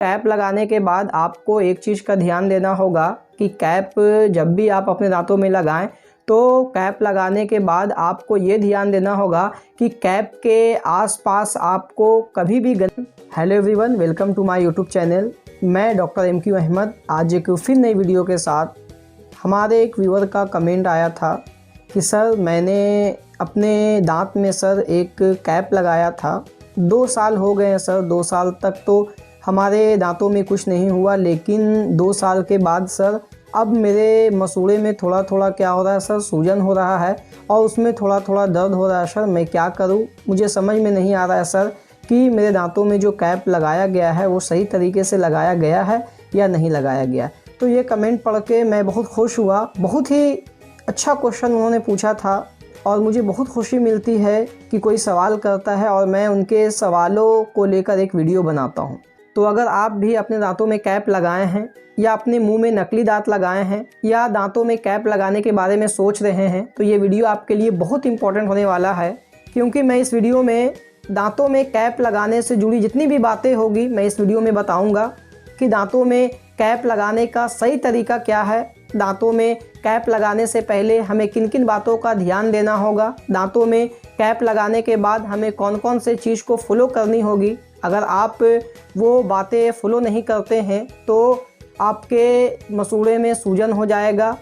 Cap लगाने के बाद आपको एक चीज़ का ध्यान देना होगा कि कैप जब भी आप अपने दांतों में लगाएं तो कैप लगाने के बाद आपको ये ध्यान देना होगा कि कैप के आसपास आपको कभी भी hello everyone, welcome to my YouTube channel. मैं डॉक्टर MQ अहमद आज एक फिर नई वीडियो के साथ। हमारे एक व्यूअर का कमेंट आया था कि सर मैंने अपने दांत में सर एक कैप लगाया था, 2 साल हो गए हैं सर। 2 साल तक तो हमारे दांतों में कुछ नहीं हुआ, लेकिन 2 साल के बाद सर अब मेरे मसूड़े में थोड़ा थोड़ा क्या हो रहा है सर, सूजन हो रहा है और उसमें थोड़ा थोड़ा दर्द हो रहा है सर। मैं क्या करूं, मुझे समझ में नहीं आ रहा है सर कि मेरे दांतों में जो कैप लगाया गया है वो सही तरीके से लगाया गया है या नहीं लगाया गया। तो ये कमेंट पढ़ के मैं बहुत खुश हुआ। बहुत ही अच्छा क्वेश्चन उन्होंने पूछा था और मुझे बहुत खुशी मिलती है कि कोई सवाल करता है और मैं उनके सवालों को लेकर एक वीडियो बनाता हूँ। तो अगर आप भी अपने दांतों में कैप लगाए हैं या अपने मुंह में नकली दांत लगाए हैं या दांतों में कैप लगाने के बारे में सोच रहे हैं तो ये वीडियो आपके लिए बहुत इंपॉर्टेंट होने वाला है, क्योंकि मैं इस वीडियो में दांतों में कैप लगाने से जुड़ी जितनी भी बातें होगी मैं इस वीडियो में बताऊंगा कि दांतों में कैप लगाने का सही तरीका क्या है, दांतों में कैप लगाने से पहले हमें किन किन बातों का ध्यान देना होगा, दांतों में कैप लगाने के बाद हमें कौन कौन से चीज़ को फॉलो करनी होगी। अगर आप वो बातें फॉलो नहीं करते हैं तो आपके मसूड़े में सूजन हो जाएगा।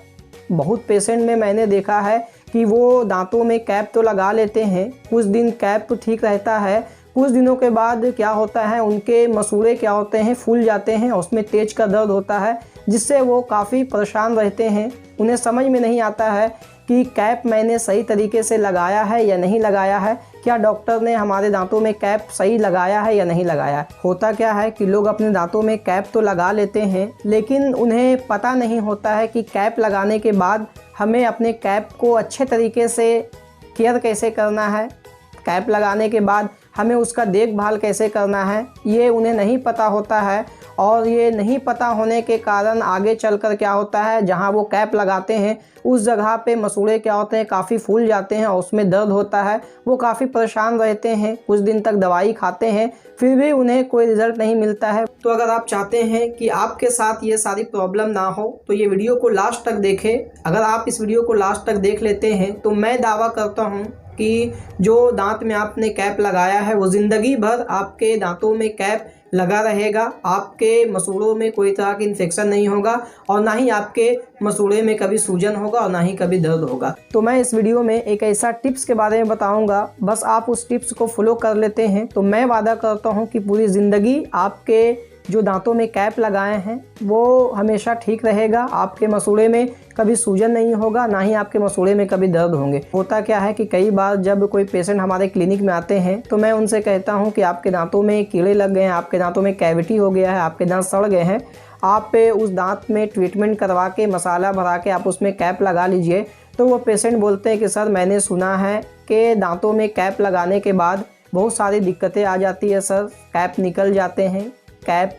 बहुत पेशेंट में मैंने देखा है कि वो दांतों में कैप तो लगा लेते हैं, कुछ दिन कैप ठीक रहता है, कुछ दिनों के बाद क्या होता है उनके मसूड़े क्या होते हैं, फूल जाते हैं और उसमें तेज का दर्द होता है, जिससे वो काफ़ी परेशान रहते हैं। उन्हें समझ में नहीं आता है कि कैप मैंने सही तरीके से लगाया है या नहीं लगाया है, क्या डॉक्टर ने हमारे दांतों में कैप सही लगाया है या नहीं लगाया है। होता क्या है कि लोग अपने दांतों में कैप तो लगा लेते हैं, लेकिन उन्हें पता नहीं होता है कि कैप लगाने के बाद हमें अपने कैप को अच्छे तरीके से केयर कैसे करना है, कैप लगाने के बाद हमें उसका देखभाल कैसे करना है, ये उन्हें नहीं पता होता है। और ये नहीं पता होने के कारण आगे चलकर क्या होता है, जहाँ वो कैप लगाते हैं उस जगह पे मसूड़े क्या होते हैं काफ़ी फूल जाते हैं और उसमें दर्द होता है, वो काफ़ी परेशान रहते हैं, कुछ दिन तक दवाई खाते हैं फिर भी उन्हें कोई रिजल्ट नहीं मिलता है। तो अगर आप चाहते हैं कि आपके साथ ये सारी प्रॉब्लम ना हो तो ये वीडियो को लास्ट तक देखें। अगर आप इस वीडियो को लास्ट तक देख लेते हैं तो मैं दावा करता हूँ कि जो दांत में आपने कैप लगाया है वो ज़िंदगी भर आपके दांतों में कैप लगा रहेगा, आपके मसूड़ों में कोई तरह की इन्फेक्शन नहीं होगा और ना ही आपके मसूड़े में कभी सूजन होगा और ना ही कभी दर्द होगा। तो मैं इस वीडियो में एक ऐसा टिप्स के बारे में बताऊंगा, बस आप उस टिप्स को फॉलो कर लेते हैं तो मैं वादा करता हूं कि पूरी ज़िंदगी आपके जो दांतों में कैप लगाए हैं वो हमेशा ठीक रहेगा, आपके मसूड़े में कभी सूजन नहीं होगा, ना ही आपके मसूड़े में कभी दर्द होंगे। होता क्या है कि कई बार जब कोई पेशेंट हमारे क्लिनिक में आते हैं तो मैं उनसे कहता हूं कि आपके दांतों में कीड़े लग गए हैं, आपके दांतों में कैविटी हो गया है, आपके दांत सड़ गए हैं, आप उस दांत में ट्रीटमेंट करवा के मसाला भरा के आप उसमें कैप लगा लीजिए। तो वो पेशेंट बोलते हैं कि सर मैंने सुना है कि दांतों में कैप लगाने के बाद बहुत सारी दिक्कतें आ जाती है सर, कैप निकल जाते हैं, कैप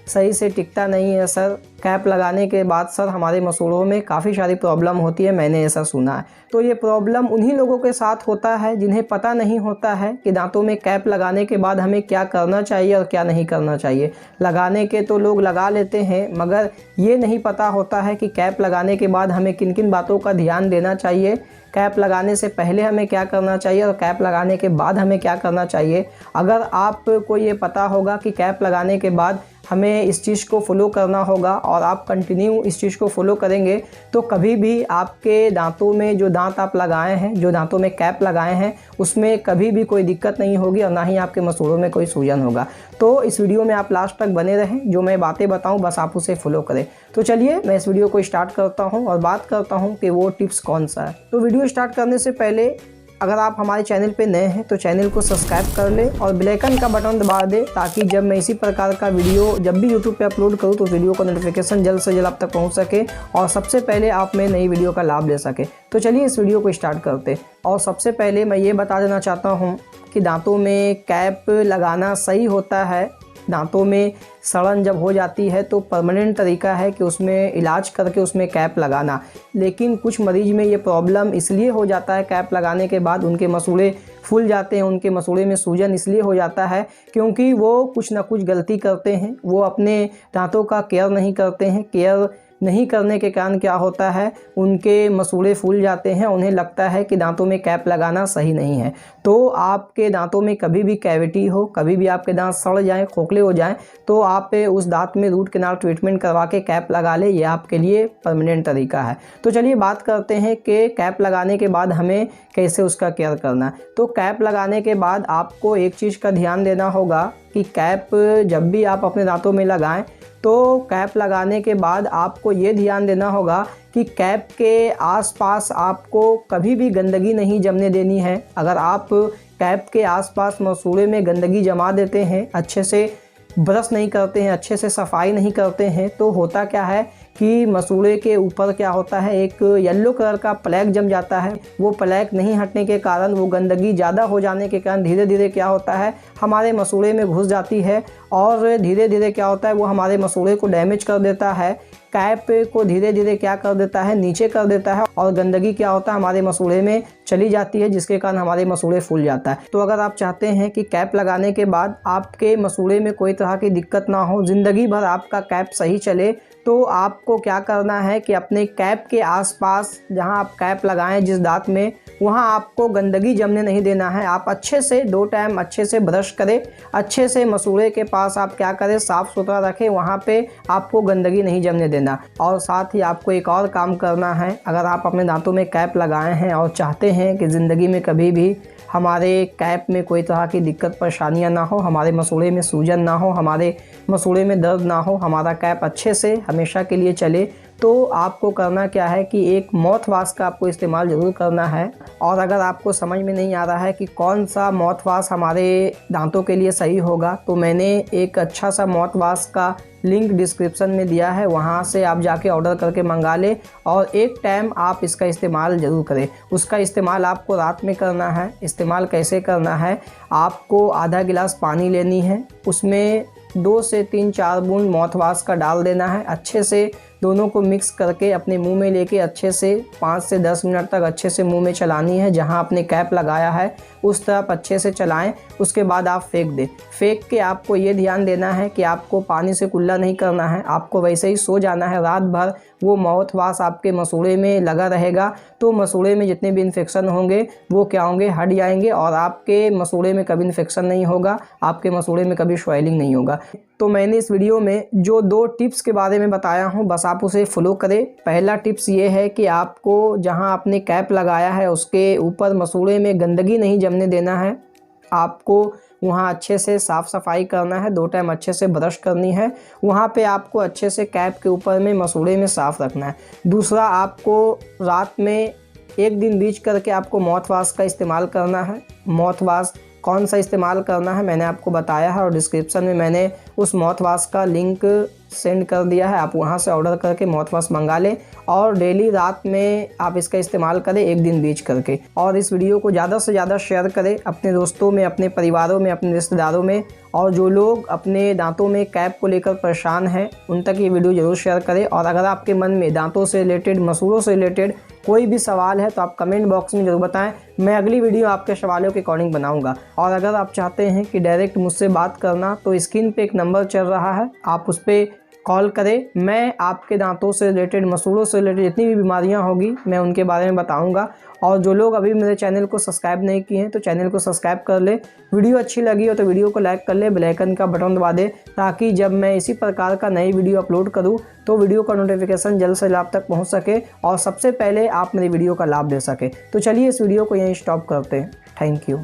सही से टिकता नहीं है सर, कैप लगाने के बाद सर हमारे मसूड़ों में काफ़ी सारी प्रॉब्लम होती है, मैंने ऐसा सुना है। तो ये प्रॉब्लम उन्हीं लोगों के साथ होता है जिन्हें पता नहीं होता है कि दांतों में कैप लगाने के बाद हमें क्या करना चाहिए और क्या नहीं करना चाहिए। लगाने के तो लोग लगा लेते हैं मगर ये नहीं पता होता है कि कैप लगाने के बाद हमें किन किन बातों का ध्यान देना चाहिए, कैप लगाने से पहले हमें क्या करना चाहिए और कैप लगाने के बाद हमें क्या करना चाहिए। अगर आपको ये पता होगा कि कैप लगाने के बाद हमें इस चीज़ को फॉलो करना होगा और आप कंटिन्यू इस चीज़ को फॉलो करेंगे तो कभी भी आपके दांतों में जो दांत आप लगाए हैं, जो दांतों में कैप लगाए हैं उसमें कभी भी कोई दिक्कत नहीं होगी और ना ही आपके मसूड़ों में कोई सूजन होगा। तो इस वीडियो में आप लास्ट तक बने रहें, जो मैं बातें बताऊं बस आप उसे फॉलो करें। तो चलिए मैं इस वीडियो को स्टार्ट करता हूं और बात करता हूं कि वो टिप्स कौन सा है। तो वीडियो स्टार्ट करने से पहले अगर आप हमारे चैनल पे नए हैं तो चैनल को सब्सक्राइब कर लें और बेल आइकन का बटन दबा दें ताकि जब मैं इसी प्रकार का वीडियो जब भी यूट्यूब पे अपलोड करूँ तो वीडियो का नोटिफिकेशन जल्द से जल्द आप तक पहुँच सके और सबसे पहले आप में नई वीडियो का लाभ ले सके। तो चलिए इस वीडियो को स्टार्ट करते। और सबसे पहले मैं ये बता देना चाहता हूँ कि दांतों में कैप लगाना सही होता है दांतों में सड़न जब हो जाती है तो परमानेंट तरीका है कि उसमें इलाज करके उसमें कैप लगाना। लेकिन कुछ मरीज में ये प्रॉब्लम इसलिए हो जाता है, कैप लगाने के बाद उनके मसूड़े फूल जाते हैं, उनके मसूड़े में सूजन इसलिए हो जाता है क्योंकि वो कुछ ना कुछ गलती करते हैं, वो अपने दांतों का केयर नहीं करते हैं। केयर नहीं करने के कारण क्या होता है, उनके मसूड़े फूल जाते हैं, उन्हें लगता है कि दांतों में कैप लगाना सही नहीं है। तो आपके दांतों में कभी भी कैविटी हो, कभी भी आपके दांत सड़ जाएं, खोखले हो जाएं, तो आप उस दांत में रूट कैनाल ट्रीटमेंट करवा के कैप लगा ले, ये आपके लिए परमानेंट तरीका है। तो चलिए बात करते हैं कि कैप लगाने के बाद हमें कैसे उसका केयर करना है। तो कैप लगाने के बाद आपको एक चीज़ का ध्यान देना होगा कि कैप जब भी आप अपने दांतों में लगाएं तो कैप लगाने के बाद आपको ये ध्यान देना होगा कि कैप के आसपास आपको कभी भी गंदगी नहीं जमने देनी है। अगर आप कैप के आसपास मसूड़े में गंदगी जमा देते हैं, अच्छे से ब्रश नहीं करते हैं, अच्छे से सफाई नहीं करते हैं, तो होता क्या है कि मसूड़े के ऊपर क्या होता है, एक येलो कलर का प्लैक जम जाता है। वो प्लैक नहीं हटने के कारण, वो गंदगी ज़्यादा हो जाने के कारण धीरे धीरे क्या होता है, हमारे मसूड़े में घुस जाती है और धीरे धीरे क्या होता है, वो हमारे मसूड़े को डैमेज कर देता है, कैप को धीरे धीरे क्या कर देता है, नीचे कर देता है और गंदगी क्या होता है, हमारे मसूड़े में चली जाती है, जिसके कारण हमारे मसूड़े फूल जाता है। तो अगर आप चाहते हैं कि कैप लगाने के बाद आपके मसूड़े में कोई तरह की दिक्कत ना हो, ज़िंदगी भर आपका कैप सही चले, तो आपको क्या करना है कि अपने कैप के आसपास जहां आप कैप लगाएं जिस दांत में, वहां आपको गंदगी जमने नहीं देना है। आप अच्छे से 2 टाइम अच्छे से ब्रश करें, अच्छे से मसूड़े के पास आप क्या करें, साफ़ सुथरा रखें, वहां पे आपको गंदगी नहीं जमने देना। और साथ ही आपको एक और काम करना है, अगर आप अपने दांतों में कैप लगाए हैं और चाहते हैं कि ज़िंदगी में कभी भी हमारे कैप में कोई तरह की दिक्कत परेशानियां ना हो, हमारे मसूड़े में सूजन ना हो, हमारे मसूड़े में दर्द ना हो, हमारा कैप अच्छे से हमेशा के लिए चले, तो आपको करना क्या है कि एक माउथ वाश का आपको इस्तेमाल ज़रूर करना है। और अगर आपको समझ में नहीं आ रहा है कि कौन सा माउथ वाश हमारे दांतों के लिए सही होगा, तो मैंने एक अच्छा सा माउथ वाश का लिंक डिस्क्रिप्शन में दिया है, वहाँ से आप जाके ऑर्डर करके मंगा लें और एक टाइम आप इसका इस्तेमाल ज़रूर करें। उसका इस्तेमाल आपको रात में करना है। इस्तेमाल कैसे करना है, आपको आधा गिलास पानी लेनी है, उसमें 2 से 3-4 बूंद माउथ वाश का डाल देना है। अच्छे से दोनों को मिक्स करके अपने मुंह में लेके अच्छे से 5 से 10 मिनट तक अच्छे से मुंह में चलानी है। जहां आपने कैप लगाया है उस तरफ अच्छे से चलाएं, उसके बाद आप फेंक दें। फेंक के आपको ये ध्यान देना है कि आपको पानी से कुल्ला नहीं करना है, आपको वैसे ही सो जाना है। रात भर वो माउथ वाश आपके मसूड़े में लगा रहेगा, तो मसूड़े में जितने भी इन्फेक्शन होंगे वो क्या होंगे, हट जाएंगे और आपके मसूड़े में कभी इन्फेक्शन नहीं होगा, आपके मसूड़े में कभी स्वेलिंग नहीं होगा। तो मैंने इस वीडियो में जो 2 टिप्स के बारे में बताया हूँ, बस आप उसे फॉलो करें। पहला टिप्स ये है कि आपको जहाँ आपने कैप लगाया है उसके ऊपर मसूड़े में गंदगी नहीं जमने देना है। आपको वहाँ अच्छे से साफ़ सफाई करना है, 2 टाइम अच्छे से ब्रश करनी है, वहाँ पे आपको अच्छे से कैप के ऊपर में मसूड़े में साफ़ रखना है। दूसरा, आपको रात में 1 दिन बीच करके आपको माउथ वाश का इस्तेमाल करना है। माउथ वाश कौन सा इस्तेमाल करना है मैंने आपको बताया है और डिस्क्रिप्शन में मैंने उस माउथ वाश का लिंक सेंड कर दिया है, आप वहां से ऑर्डर करके माउथ वाश मंगा लें और डेली रात में आप इसका इस्तेमाल करें 1 दिन बीच करके। और इस वीडियो को ज़्यादा से ज़्यादा शेयर करें अपने दोस्तों में, अपने परिवारों में, अपने रिश्तेदारों में, और जो लोग अपने दांतों में कैप को लेकर परेशान हैं उन तक ये वीडियो ज़रूर शेयर करें। और अगर आपके मन में दांतों से रिलेटेड, मसूड़ों से रिलेटेड कोई भी सवाल है तो आप कमेंट बॉक्स में ज़रूर बताएं, मैं अगली वीडियो आपके सवालों के अकॉर्डिंग बनाऊंगा। और अगर आप चाहते हैं कि डायरेक्ट मुझसे बात करना, तो स्क्रीन पे एक नंबर चल रहा है, आप उस पर कॉल करें। मैं आपके दांतों से रिलेटेड, मसूड़ों से रिलेटेड जितनी भी बीमारियां होगी मैं उनके बारे में बताऊंगा। और जो लोग अभी मेरे चैनल को सब्सक्राइब नहीं किए हैं तो चैनल को सब्सक्राइब कर ले। वीडियो अच्छी लगी हो तो वीडियो को लाइक कर ले, बेल आइकन का बटन दबा दे, ताकि जब मैं इसी प्रकार का नई वीडियो अपलोड करूं तो वीडियो का नोटिफिकेशन जल्द से आप तक पहुंच सके और सबसे पहले आप मेरी वीडियो का लाभ दे सके। तो चलिए इस वीडियो को यहीं स्टॉप करते हैं। Thank you.